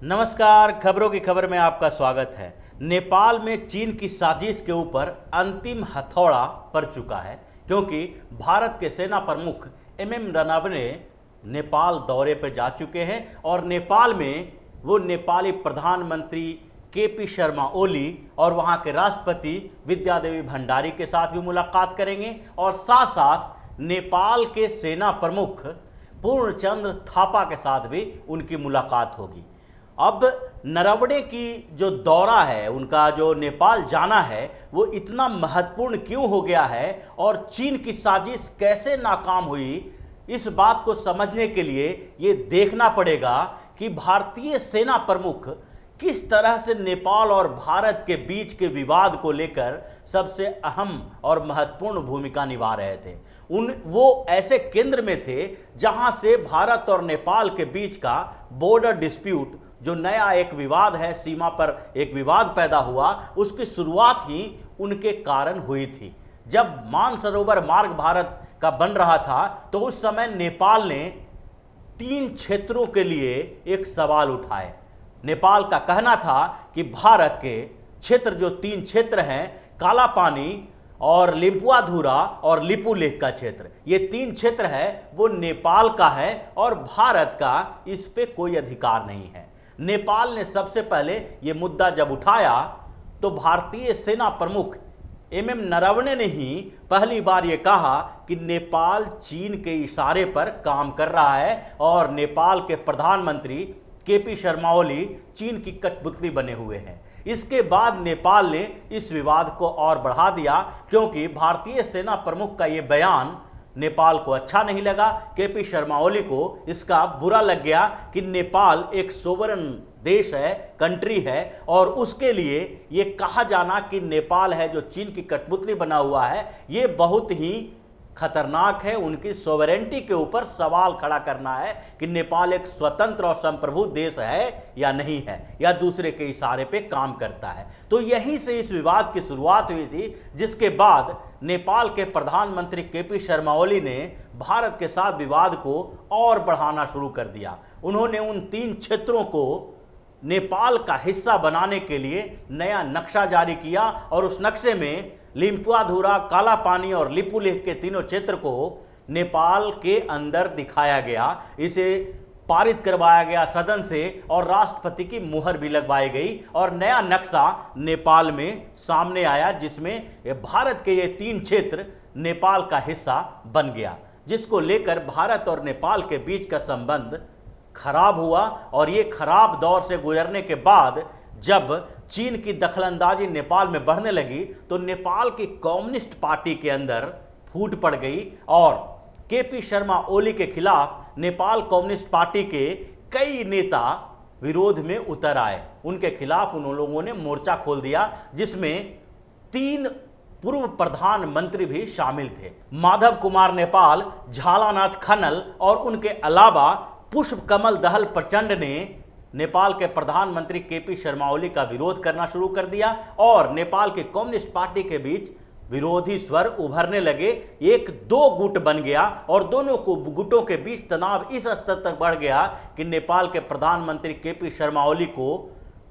नमस्कार, खबरों की खबर में आपका स्वागत है। नेपाल में चीन की साजिश के ऊपर अंतिम हथौड़ा पड़ चुका है, क्योंकि भारत के सेना प्रमुख एमएम नरवणे नेपाल दौरे पर जा चुके हैं और नेपाल में वो नेपाली प्रधानमंत्री केपी शर्मा ओली और वहाँ के राष्ट्रपति विद्यादेवी भंडारी के साथ भी मुलाकात करेंगे और साथ साथ नेपाल के सेना प्रमुख पूर्णचंद्र थापा के साथ भी उनकी मुलाकात होगी। अब नरवणे की जो दौरा है, उनका जो नेपाल जाना है, वो इतना महत्वपूर्ण क्यों हो गया है और चीन की साजिश कैसे नाकाम हुई, इस बात को समझने के लिए ये देखना पड़ेगा कि भारतीय सेना प्रमुख किस तरह से नेपाल और भारत के बीच के विवाद को लेकर सबसे अहम और महत्वपूर्ण भूमिका निभा रहे थे। वो ऐसे केंद्र में थे जहां से भारत और नेपाल के बीच का बॉर्डर डिस्प्यूट, जो नया एक विवाद है, सीमा पर एक विवाद पैदा हुआ, उसकी शुरुआत ही उनके कारण हुई थी। जब मानसरोवर मार्ग भारत का बन रहा था तो उस समय नेपाल ने 3 क्षेत्रों के लिए एक सवाल उठाए। नेपाल का कहना था कि भारत के क्षेत्र, जो 3 क्षेत्र हैं, काला पानी और लिम्पुआधुरा और लिपुलेख का क्षेत्र, ये 3 क्षेत्र है वो नेपाल का है और भारत का इस पे कोई अधिकार नहीं है। नेपाल ने सबसे पहले ये मुद्दा जब उठाया तो भारतीय सेना प्रमुख एमएम नरवणे ने ही पहली बार ये कहा कि नेपाल चीन के इशारे पर काम कर रहा है और नेपाल के प्रधानमंत्री केपी शर्मा ओली चीन की कठपुतली बने हुए हैं। इसके बाद नेपाल ने इस विवाद को और बढ़ा दिया, क्योंकि भारतीय सेना प्रमुख का ये बयान नेपाल को अच्छा नहीं लगा। केपी शर्मा ओली को इसका बुरा लग गया कि नेपाल एक सोवरन देश है, कंट्री है, और उसके लिए ये कहा जाना कि नेपाल है जो चीन की कठपुतली बना हुआ है, ये बहुत ही खतरनाक है। उनकी सोवरेंटी के ऊपर सवाल खड़ा करना है कि नेपाल एक स्वतंत्र और संप्रभु देश है या नहीं है, या दूसरे के इशारे पे काम करता है। तो यहीं से इस विवाद की शुरुआत हुई थी, जिसके बाद नेपाल के प्रधानमंत्री केपी शर्मा ओली ने भारत के साथ विवाद को और बढ़ाना शुरू कर दिया। उन्होंने उन 3 क्षेत्रों को नेपाल का हिस्सा बनाने के लिए नया नक्शा जारी किया और उस नक्शे में लिम्पुआधुरा, काला पानी और लिपुलेख के तीनों क्षेत्र को नेपाल के अंदर दिखाया गया। इसे पारित करवाया गया सदन से और राष्ट्रपति की मुहर भी लगवाई गई और नया नक्शा नेपाल में सामने आया, जिसमें भारत के ये 3 क्षेत्र नेपाल का हिस्सा बन गया, जिसको लेकर भारत और नेपाल के बीच का संबंध खराब हुआ। और ये खराब दौर से गुजरने के बाद जब चीन की दखलंदाजी नेपाल में बढ़ने लगी तो नेपाल की कम्युनिस्ट पार्टी के अंदर फूट पड़ गई और केपी शर्मा ओली के खिलाफ नेपाल कम्युनिस्ट पार्टी के कई नेता विरोध में उतर आए। उनके खिलाफ उन लोगों ने मोर्चा खोल दिया, जिसमें 3 पूर्व प्रधानमंत्री भी शामिल थे। माधव कुमार नेपाल, झालानाथ खनल और उनके अलावा पुष्प कमल दहल प्रचंड ने नेपाल के प्रधानमंत्री केपी शर्मा ओली का विरोध करना शुरू कर दिया और नेपाल के कम्युनिस्ट पार्टी के बीच विरोधी स्वर उभरने लगे। 1-2 गुट बन गया और दोनों गुटों के बीच तनाव इस स्तर तक बढ़ गया कि नेपाल के प्रधानमंत्री केपी शर्मा ओली को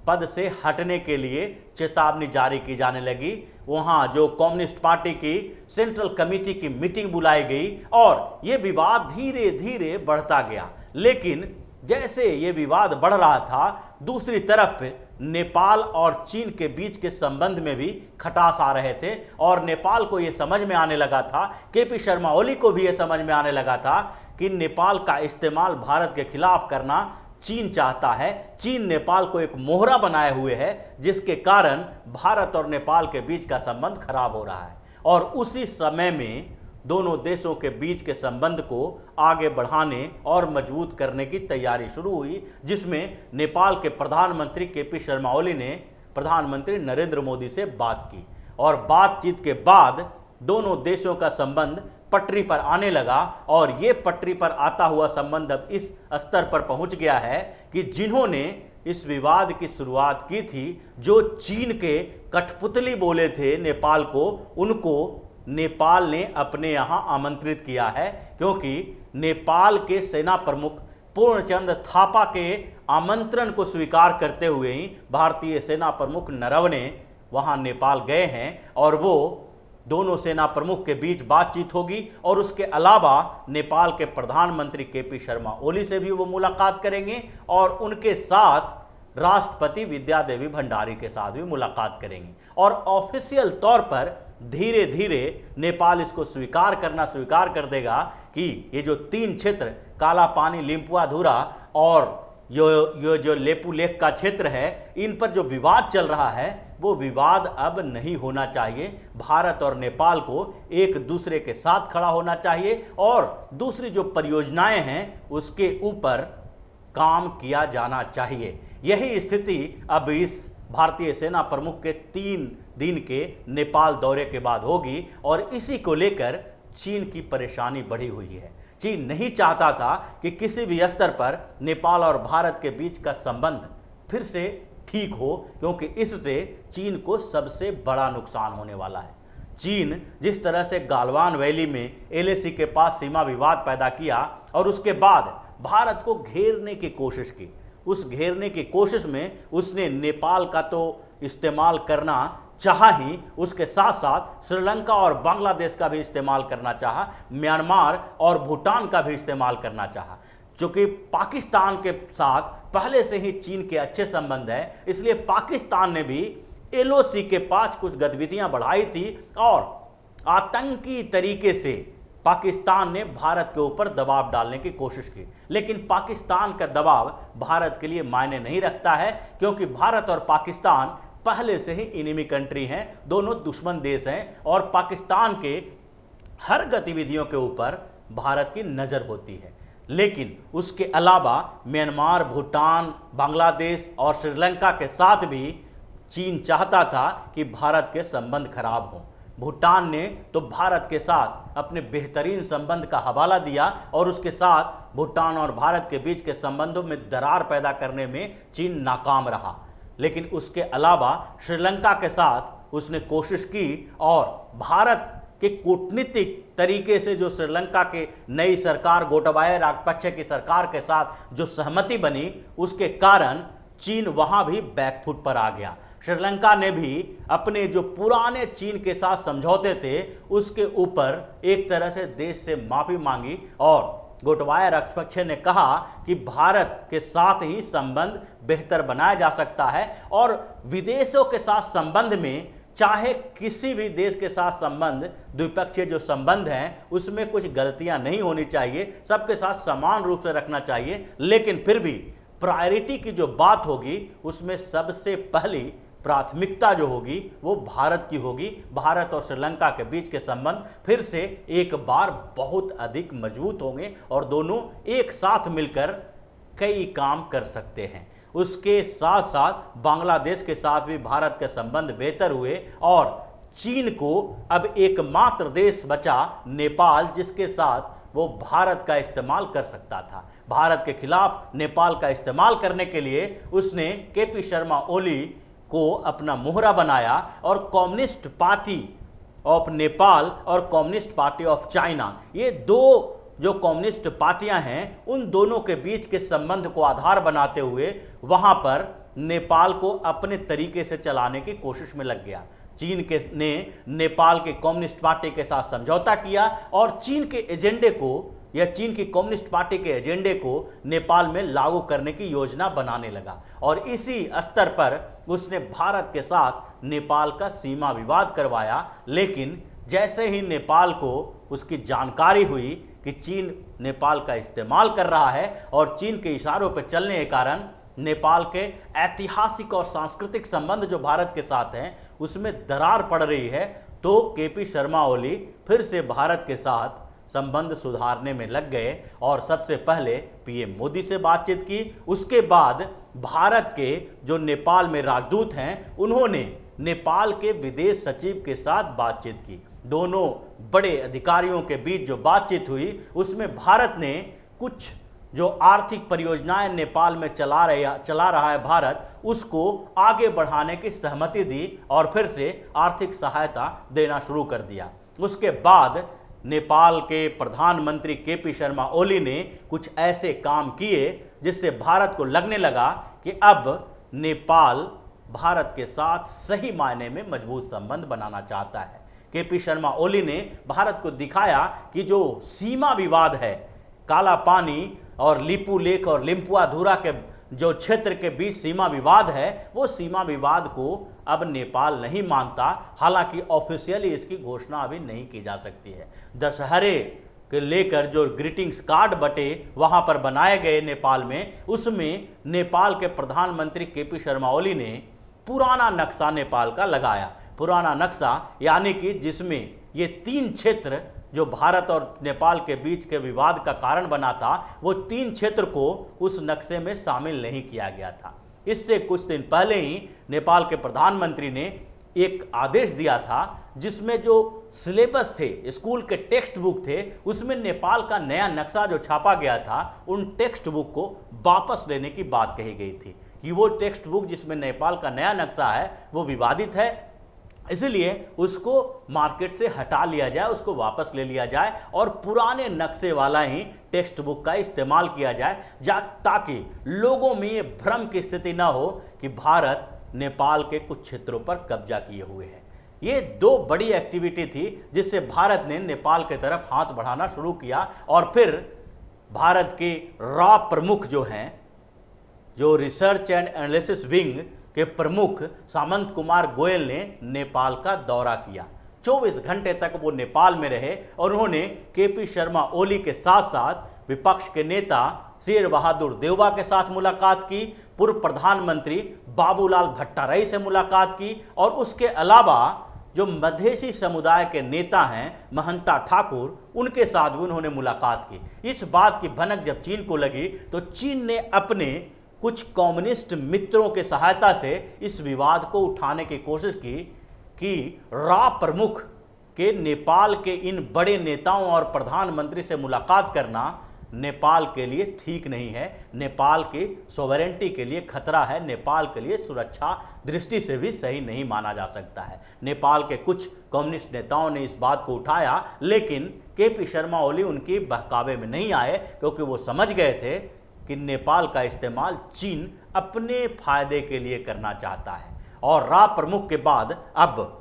पद से हटने के लिए चेतावनी जारी की जाने लगी। वहां जो कम्युनिस्ट पार्टी की सेंट्रल कमेटी की मीटिंग बुलाई गई और ये विवाद धीरे धीरे बढ़ता गया। लेकिन जैसे ये विवाद बढ़ रहा था, दूसरी तरफ नेपाल और चीन के बीच के संबंध में भी खटास आ रहे थे और नेपाल को ये समझ में आने लगा था, केपी शर्मा ओली को भी ये समझ में आने लगा था कि नेपाल का इस्तेमाल भारत के खिलाफ करना चीन चाहता है। चीन नेपाल को एक मोहरा बनाए हुए है, जिसके कारण भारत और नेपाल के बीच का संबंध खराब हो रहा है। और उसी समय में दोनों देशों के बीच के संबंध को आगे बढ़ाने और मजबूत करने की तैयारी शुरू हुई, जिसमें नेपाल के प्रधानमंत्री केपी शर्मा ओली ने प्रधानमंत्री नरेंद्र मोदी से बात की और बातचीत के बाद दोनों देशों का संबंध पटरी पर आने लगा। और ये पटरी पर आता हुआ संबंध अब इस स्तर पर पहुंच गया है कि जिन्होंने इस विवाद की शुरुआत की थी, जो चीन के कठपुतली बोले थे नेपाल को, उनको नेपाल ने अपने यहाँ आमंत्रित किया है, क्योंकि नेपाल के सेना प्रमुख पूर्णचंद थापा के आमंत्रण को स्वीकार करते हुए ही भारतीय सेना प्रमुख नरवणे वहां नेपाल गए हैं और वो दोनों सेना प्रमुख के बीच बातचीत होगी और उसके अलावा नेपाल के प्रधानमंत्री केपी शर्मा ओली से भी वो मुलाकात करेंगे और उनके साथ राष्ट्रपति विद्यादेवी भंडारी के साथ भी मुलाकात करेंगे और ऑफिशियल तौर पर धीरे धीरे नेपाल इसको स्वीकार कर देगा कि ये जो 3 क्षेत्र काला पानी, लिम्पुआधुरा और यो जो लेपू लेक का क्षेत्र है, इन पर जो विवाद चल रहा है वो विवाद अब नहीं होना चाहिए। भारत और नेपाल को एक दूसरे के साथ खड़ा होना चाहिए और दूसरी जो परियोजनाएं हैं उसके ऊपर काम किया जाना चाहिए। यही स्थिति अब इस भारतीय सेना प्रमुख के 3 दिन के नेपाल दौरे के बाद होगी और इसी को लेकर चीन की परेशानी बढ़ी हुई है। चीन नहीं चाहता था कि किसी भी स्तर पर नेपाल और भारत के बीच का संबंध फिर से ठीक हो, क्योंकि इससे चीन को सबसे बड़ा नुकसान होने वाला है। चीन जिस तरह से गालवान वैली में एलएसी के पास सीमा विवाद पैदा किया और उसके बाद भारत को घेरने की कोशिश की, उस घेरने की कोशिश में उसने नेपाल का तो इस्तेमाल करना चाहा ही, उसके साथ साथ श्रीलंका और बांग्लादेश का भी इस्तेमाल करना चाहा, म्यांमार और भूटान का भी इस्तेमाल करना चाहा। क्योंकि पाकिस्तान के साथ पहले से ही चीन के अच्छे संबंध है, इसलिए पाकिस्तान ने भी एलओसी के पास कुछ गतिविधियां बढ़ाई थी और आतंकी तरीके से पाकिस्तान ने भारत के ऊपर दबाव डालने की कोशिश की। लेकिन पाकिस्तान का दबाव भारत के लिए मायने नहीं रखता है, क्योंकि भारत और पाकिस्तान पहले से ही इनिमी कंट्री हैं, दोनों दुश्मन देश हैं और पाकिस्तान के हर गतिविधियों के ऊपर भारत की नज़र होती है। लेकिन उसके अलावा म्यांमार, भूटान, बांग्लादेश और श्रीलंका के साथ भी चीन चाहता था कि भारत के संबंध खराब हों। भूटान ने तो भारत के साथ अपने बेहतरीन संबंध का हवाला दिया और उसके साथ भूटान और भारत के बीच के संबंधों में दरार पैदा करने में चीन नाकाम रहा। लेकिन उसके अलावा श्रीलंका के साथ उसने कोशिश की और भारत के कूटनीतिक तरीके से जो श्रीलंका के नई सरकार गोटाबाया राजपक्षे की सरकार के साथ जो सहमति बनी, उसके कारण चीन वहां भी बैकफुट पर आ गया। श्रीलंका ने भी अपने जो पुराने चीन के साथ समझौते थे उसके ऊपर एक तरह से देश से माफी मांगी और गोटाबाया राजपक्षे ने कहा कि भारत के साथ ही संबंध बेहतर बनाया जा सकता है और विदेशों के साथ संबंध में, चाहे किसी भी देश के साथ संबंध, द्विपक्षीय जो संबंध हैं उसमें कुछ गलतियां नहीं होनी चाहिए, सबके साथ समान रूप से रखना चाहिए। लेकिन फिर भी प्रायोरिटी की जो बात होगी उसमें सबसे पहली प्राथमिकता जो होगी वो भारत की होगी। भारत और श्रीलंका के बीच के संबंध फिर से एक बार बहुत अधिक मजबूत होंगे और दोनों एक साथ मिलकर कई काम कर सकते हैं। उसके साथ साथ बांग्लादेश के साथ भी भारत के संबंध बेहतर हुए और चीन को अब एकमात्र देश बचा नेपाल, जिसके साथ वो भारत का इस्तेमाल कर सकता था। भारत के खिलाफ नेपाल का इस्तेमाल करने के लिए उसने केपी शर्मा ओली को अपना मोहरा बनाया और कम्युनिस्ट पार्टी ऑफ नेपाल और कम्युनिस्ट पार्टी ऑफ चाइना, ये दो जो कम्युनिस्ट पार्टियां हैं उन दोनों के बीच के संबंध को आधार बनाते हुए वहां पर नेपाल को अपने तरीके से चलाने की कोशिश में लग गया। चीन के ने नेपाल के कम्युनिस्ट पार्टी के साथ समझौता किया और चीन के एजेंडे को या चीन की कम्युनिस्ट पार्टी के एजेंडे को नेपाल में लागू करने की योजना बनाने लगा और इसी स्तर पर उसने भारत के साथ नेपाल का सीमा विवाद करवाया। लेकिन जैसे ही नेपाल को उसकी जानकारी हुई कि चीन नेपाल का इस्तेमाल कर रहा है और चीन के इशारों पर चलने के कारण नेपाल के ऐतिहासिक और सांस्कृतिक संबंध जो भारत के साथ हैं उसमें दरार पड़ रही है, तो केपी शर्मा ओली फिर से भारत के साथ संबंध सुधारने में लग गए और सबसे पहले पीएम मोदी से बातचीत की। उसके बाद भारत के जो नेपाल में राजदूत हैं उन्होंने नेपाल के विदेश सचिव के साथ बातचीत की। दोनों बड़े अधिकारियों के बीच जो बातचीत हुई उसमें भारत ने कुछ जो आर्थिक परियोजनाएं नेपाल में चला रहा है भारत, उसको आगे बढ़ाने की सहमति दी और फिर से आर्थिक सहायता देना शुरू कर दिया। उसके बाद नेपाल के प्रधानमंत्री केपी शर्मा ओली ने कुछ ऐसे काम किए जिससे भारत को लगने लगा कि अब नेपाल भारत के साथ सही मायने में मजबूत संबंध बनाना चाहता है। केपी शर्मा ओली ने भारत को दिखाया कि जो सीमा विवाद है, काला पानी और लिपू लेक और लिम्पुआधुरा के जो क्षेत्र के बीच सीमा विवाद है, वो सीमा विवाद को अब नेपाल नहीं मानता। हालांकि ऑफिशियली इसकी घोषणा अभी नहीं की जा सकती है। दशहरे के लेकर जो ग्रीटिंग्स कार्ड बटे वहां पर बनाए गए नेपाल में, उसमें नेपाल के प्रधानमंत्री केपी शर्मा ओली ने पुराना नक्शा नेपाल का लगाया। पुराना नक्शा यानी कि जिसमें ये 3 क्षेत्र जो भारत और नेपाल के बीच के विवाद का कारण बना था, वो 3 क्षेत्र को उस नक्शे में शामिल नहीं किया गया था। इससे कुछ दिन पहले ही नेपाल के प्रधानमंत्री ने एक आदेश दिया था जिसमें जो सिलेबस थे, स्कूल के टेक्स्ट बुक थे, उसमें नेपाल का नया नक्शा जो छापा गया था, उन टेक्स्ट बुक को वापस लेने की बात कही गई थी कि वो टेक्स्ट बुक जिसमें नेपाल का नया नक्शा है वो विवादित है, इसलिए उसको मार्केट से हटा लिया जाए, उसको वापस ले लिया जाए और पुराने नक्शे वाला ही टेक्स्ट बुक का इस्तेमाल किया जाए, ताकि लोगों में ये भ्रम की स्थिति ना हो कि भारत नेपाल के कुछ क्षेत्रों पर कब्जा किए हुए है। ये 2 बड़ी एक्टिविटी थी जिससे भारत ने नेपाल की तरफ हाथ बढ़ाना शुरू किया। और फिर भारत के रॉ प्रमुख जो हैं, जो रिसर्च एंड एनालिसिस विंग के प्रमुख सामंत कुमार गोयल ने नेपाल का दौरा किया। 24 घंटे तक वो नेपाल में रहे और उन्होंने केपी शर्मा ओली के साथ साथ विपक्ष के नेता शेर बहादुर देउबा के साथ मुलाकात की, पूर्व प्रधानमंत्री बाबूलाल भट्टाराई से मुलाकात की और उसके अलावा जो मधेसी समुदाय के नेता हैं महंता ठाकुर, उनके साथ भी उन्होंने मुलाकात की। इस बात की भनक जब चीन को लगी तो चीन ने अपने कुछ कम्युनिस्ट मित्रों के सहायता से इस विवाद को उठाने की कोशिश की कि रॉ प्रमुख के नेपाल के इन बड़े नेताओं और प्रधानमंत्री से मुलाकात करना नेपाल के लिए ठीक नहीं है, नेपाल की सॉवरेंटी के लिए खतरा है, नेपाल के लिए सुरक्षा दृष्टि से भी सही नहीं माना जा सकता है। नेपाल के कुछ कम्युनिस्ट नेताओं ने इस बात को उठाया, लेकिन केपी शर्मा ओली उनकी बहकावे में नहीं आए, क्योंकि वो समझ गए थे कि नेपाल का इस्तेमाल चीन अपने फायदे के लिए करना चाहता है। और रॉ प्रमुख के बाद अब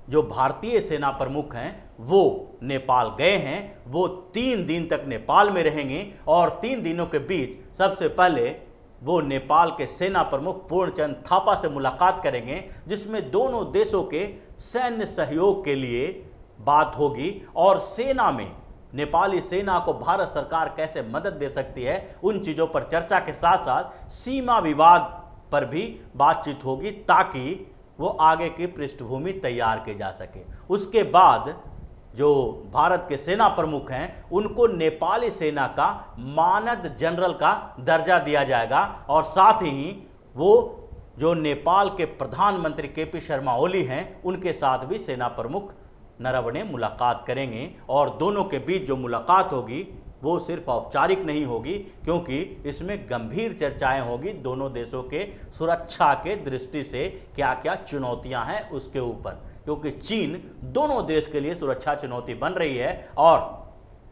जो भारतीय सेना प्रमुख हैं वो नेपाल गए हैं, वो 3 दिन तक नेपाल में रहेंगे और 3 दिनों के बीच सबसे पहले वो नेपाल के सेना प्रमुख पूर्णचंद थापा से मुलाकात करेंगे, जिसमें दोनों देशों के सैन्य सहयोग के लिए बात होगी और सेना में नेपाली सेना को भारत सरकार कैसे मदद दे सकती है, उन चीज़ों पर चर्चा के साथ साथ सीमा विवाद पर भी बातचीत होगी, ताकि वो आगे की पृष्ठभूमि तैयार की जा सके। उसके बाद जो भारत के सेना प्रमुख हैं उनको नेपाली सेना का मानद जनरल का दर्जा दिया जाएगा और साथ ही वो जो नेपाल के प्रधानमंत्री केपी शर्मा ओली हैं उनके साथ भी सेना प्रमुख नरवणे मुलाकात करेंगे। और दोनों के बीच जो मुलाकात होगी वो सिर्फ औपचारिक नहीं होगी, क्योंकि इसमें गंभीर चर्चाएं होगी दोनों देशों के सुरक्षा के दृष्टि से क्या क्या चुनौतियां हैं उसके ऊपर, क्योंकि चीन दोनों देश के लिए सुरक्षा चुनौती बन रही है। और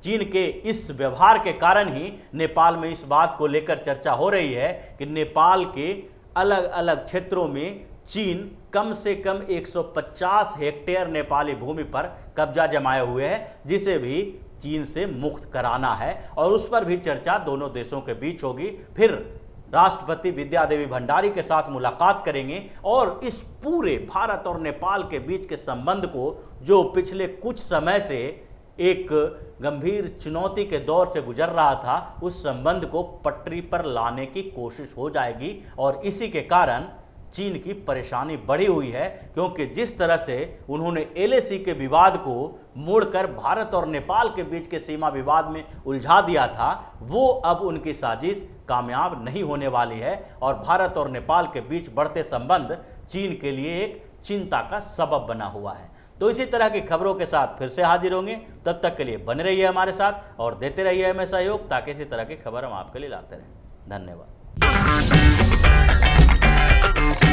चीन के इस व्यवहार के कारण ही नेपाल में इस बात को लेकर चर्चा हो रही है कि नेपाल के अलग अलग क्षेत्रों में चीन कम से कम 150 हेक्टेयर नेपाली भूमि पर कब्जा जमाए हुए है, जिसे भी चीन से मुक्त कराना है और उस पर भी चर्चा दोनों देशों के बीच होगी। फिर राष्ट्रपति विद्या देवी भंडारी के साथ मुलाकात करेंगे और इस पूरे भारत और नेपाल के बीच के संबंध को, जो पिछले कुछ समय से एक गंभीर चुनौती के दौर से गुजर रहा था, उस संबंध को पटरी पर लाने की कोशिश हो जाएगी। और इसी के कारण चीन की परेशानी बढ़ी हुई है, क्योंकि जिस तरह से उन्होंने एलएसी के विवाद को मोड़कर भारत और नेपाल के बीच के सीमा विवाद में उलझा दिया था, वो अब उनकी साजिश कामयाब नहीं होने वाली है और भारत और नेपाल के बीच बढ़ते संबंध चीन के लिए एक चिंता का सबब बना हुआ है। तो इसी तरह की खबरों के साथ फिर से हाजिर होंगे, तब तक के लिए बने रहिए हमारे साथ और देते रहिए हमें सहयोग, ताकि इसी तरह की खबर हम आपके लिए लाते रहें। धन्यवाद।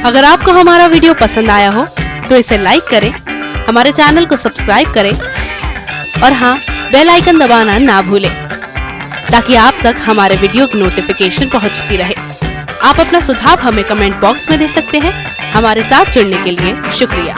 अगर आपको हमारा वीडियो पसंद आया हो तो इसे लाइक करें, हमारे चैनल को सब्सक्राइब करें और हाँ, बेल आइकन दबाना ना भूलें ताकि आप तक हमारे वीडियो की नोटिफिकेशन पहुंचती रहे। आप अपना सुझाव हमें कमेंट बॉक्स में दे सकते हैं। हमारे साथ जुड़ने के लिए शुक्रिया।